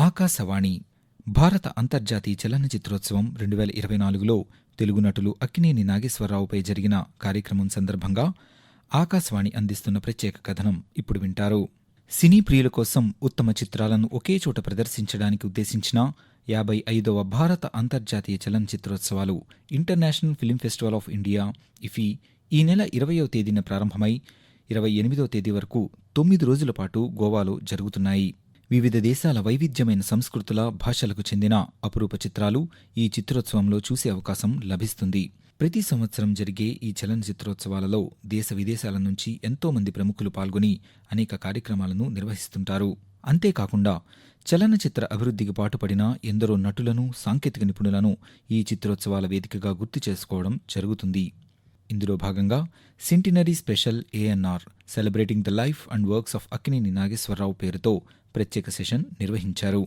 ఆకాశవాణి భారత అంతర్జాతీయ చలనచిత్రోత్సవం 2024లో తెలుగు నటులు అక్కినేని నాగేశ్వరరావుపై జరిగిన కార్యక్రమం సందర్భంగా ఆకాశవాణి అందిస్తున్న ప్రత్యేక కథనం ఇప్పుడు వింటారు. సినీ ప్రియుల కోసం ఉత్తమ చిత్రాలను ఒకే చోట ప్రదర్శించడానికి ఉద్దేశించిన 55వ భారత అంతర్జాతీయ చలనచిత్రోత్సవాలు international film festival of India IFFI ఈ నెల 20వ తేదీన ప్రారంభమై 28వ తేదీ వరకు 9 రోజుల పాటు గోవాలో జరుగుతున్నాయి. వివిధ దేశాల వైవిధ్యమైన సంస్కృతుల, భాషలకు చెందిన అపురూప చిత్రాలు ఈ చిత్రోత్సవంలో చూసే అవకాశం లభిస్తుంది. ప్రతి సంవత్సరం జరిగే ఈ చలనచిత్రోత్సవాలలో దేశ విదేశాల నుంచి ఎంతో మంది ప్రముఖులు పాల్గొని అనేక కార్యక్రమాలను నిర్వహిస్తుంటారు. అంతేకాకుండా చలనచిత్ర అభివృద్ధికి పాటుపడిన ఎందరో నటులను, సాంకేతిక నిపుణులను ఈ చిత్రోత్సవాల వేదికగా గుర్తు చేసుకోవడం జరుగుతుంది. ఇందులో భాగంగా centenary special ANR celebrating the life and works of Akkineni Nageswara Rao పేరుతో ప్రత్యేక సెషన్ నిర్వహించారు.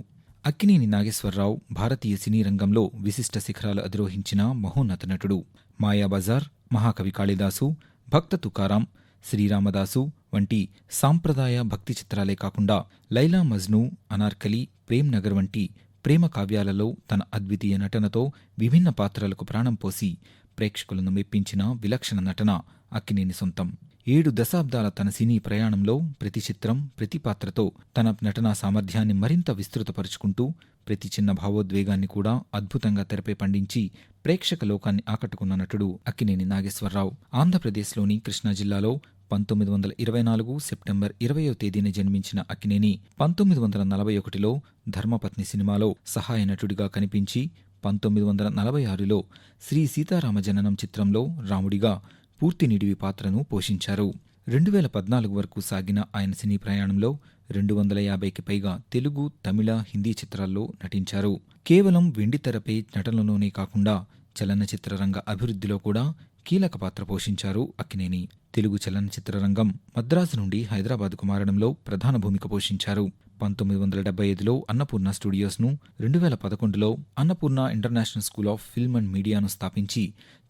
అక్కినేని నాగేశ్వరరావు భారతీయ సినీ రంగంలో విశిష్ట శిఖరాలు అధిరోహించిన మహోన్నత నటుడు. మాయాబజార్, మహాకవి కాళిదాసు, భక్త తుకారాం, శ్రీరామదాసు వంటి సాంప్రదాయ భక్తి చిత్రాలే కాకుండా లైలా మజ్ను, అనార్కలి, ప్రేమ్ నగర్ వంటి ప్రేమ కావ్యాలలో తన అద్వితీయ నటనతో విభిన్న పాత్రలకు ప్రాణం పోసి ప్రేక్షకులను మెప్పించిన విలక్షణ నటన అక్కినేని సొంతం. 7 దశాబ్దాల తన సినీ ప్రయాణంలో ప్రతి చిత్రం, ప్రతి పాత్రతో తన నటనా సామర్థ్యాన్ని మరింత విస్తృతపరుచుకుంటూ ప్రతి చిన్న భావోద్వేగాన్ని కూడా అద్భుతంగా తెరపై పండించి ప్రేక్షక లోకాన్ని ఆకట్టుకున్న నటుడు అక్కినేని నాగేశ్వరరావు. ఆంధ్రప్రదేశ్లోని కృష్ణా జిల్లాలో 1924 సెప్టెంబర్ 20వ తేదీన జన్మించిన అక్కినేని 1941లో ధర్మపత్ని సినిమాలో సహాయ నటుడిగా కనిపించి 1946లో శ్రీ సీతారామ జననం చిత్రంలో రాముడిగా పూర్తి నిడివి పాత్రను పోషించారు. 2014 వరకు సాగిన ఆయన సినీ ప్రయాణంలో 250కి పైగా తెలుగు, తమిళ, హిందీ చిత్రాల్లో నటించారు. కేవలం వెండితెరపై నటనలోనే కాకుండా చలనచిత్ర రంగ అభివృద్ధిలో కూడా కీలక పాత్ర పోషించారు అక్కినేని. తెలుగు చలనచిత్ర రంగం మద్రాసు నుండి హైదరాబాద్కు మారడంలో ప్రధాన భూమిక పోషించారు. 1975లో అన్నపూర్ణ స్టూడియోస్ను, 2011లో Annapurna international school of film and మీడియాను స్థాపించి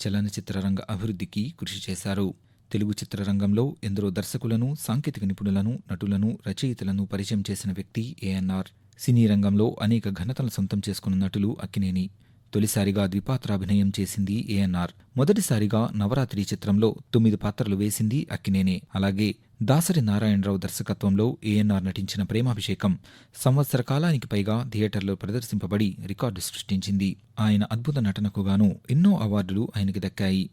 చలనచిత్ర రంగ అభివృద్ధికి కృషి చేశారు. తెలుగు చిత్రరంగంలో ఎందరో దర్శకులను, సాంకేతిక నిపుణులను, నటులను, రచయితలను పరిచయం చేసిన వ్యక్తి ఏఎన్ఆర్. సినీ రంగంలో అనేక ఘనతలు సొంతం చేసుకున్న నటులు అక్కినేని. తొలిసారిగా ద్విపాత్రాభినయం చేసింది ఏఎన్ఆర్. మొదటిసారిగా నవరాత్రి చిత్రంలో 9 పాత్రలు వేసింది అక్కినేనే. అలాగే దాసరి నారాయణరావు దర్శకత్వంలో ఏఎన్ఆర్ నటించిన ప్రేమాభిషేకం సంవత్సర కాలానికి పైగా థియేటర్లో ప్రదర్శింపబడి రికార్డు సృష్టించింది. ఆయన అద్భుత నటనకు గాను ఎన్నో అవార్డులు ఆయనకి దక్కాయి.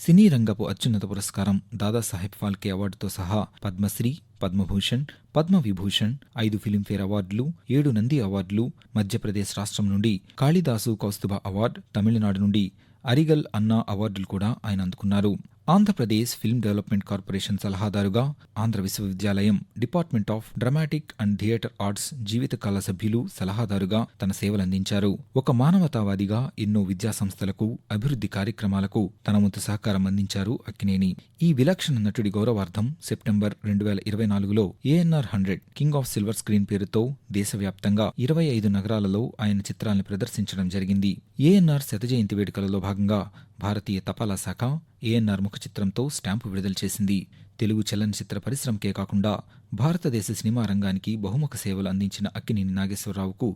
సినీ రంగపు అత్యున్నత పురస్కారం దాదాసాహెబ్ ఫాల్కే అవార్డుతో సహా పద్మశ్రీ, పద్మభూషణ్, పద్మవిభూషణ్, 5 ఫిలింఫేర్ అవార్డులు, 7 నంది అవార్డులు, మధ్యప్రదేశ్ రాష్ట్రం నుండి కాళిదాసు కౌస్తుభ అవార్డు, తమిళనాడు నుండి అరిగల్ అన్నా అవార్డులు కూడా ఆయన అందుకున్నారు. ఆంధ్రప్రదేశ్ ఫిల్మ్ డెవలప్మెంట్ కార్పొరేషన్ సలహాదారుగా, ఆంధ్ర విశ్వవిద్యాలయం department of dramatic and theatre arts జీవితకాల సభ్యులు సలహాదారుగా తన సేవలందించారు. ఒక మానవతావాదిగా ఎన్నో విద్యా సంస్థలకు, అభివృద్ధి కార్యక్రమాలకు తన వంతు సహకారం అందించారు అక్కినేని. ఈ విలక్షణ నటుడి గౌరవార్థం సెప్టెంబర్ 2024లో ANR 100 king of silver screen పేరుతో దేశవ్యాప్తంగా 25 నగరాలలో ఆయన చిత్రాల్ని ప్రదర్శించడం జరిగింది. ఏఎన్ఆర్ శత జయంతి వేడుకలలో భాగంగా భారతీయ తపాలా శాఖ ఏఎన్ఆర్ ముఖ చిత్రంతో స్టాంపు విడుదల చేసింది. తెలుగు చలనచిత్ర పరిశ్రమకే కాకుండా భారతదేశ సినిమా రంగానికి బహుముఖ సేవలు అందించిన అక్కినేని నాగేశ్వరరావుకు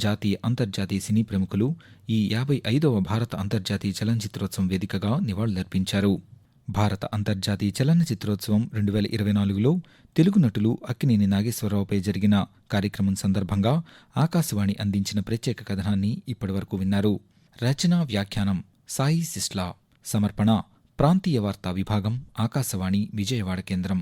జాతీయ, అంతర్జాతీయ సినీ ప్రముఖులు ఈ 55వ భారత అంతర్జాతీయ చలనచిత్రోత్సవం వేదికగా నివాళులర్పించారు. భారత అంతర్జాతీయ చలనచిత్రోత్సవం 2024లో తెలుగు నటులు అక్కినేని నాగేశ్వరరావుపై జరిగిన కార్యక్రమం సందర్భంగా ఆకాశవాణి అందించిన ప్రత్యేక కథనాన్ని ఇప్పటివరకు విన్నారు. రచన, వ్యాఖ్యానం సాయి సిస్లా. సమర్పణ ప్రాంతీయ వార్తా విభాగం, ఆకాశవాణి విజయవాడ కేంద్రం.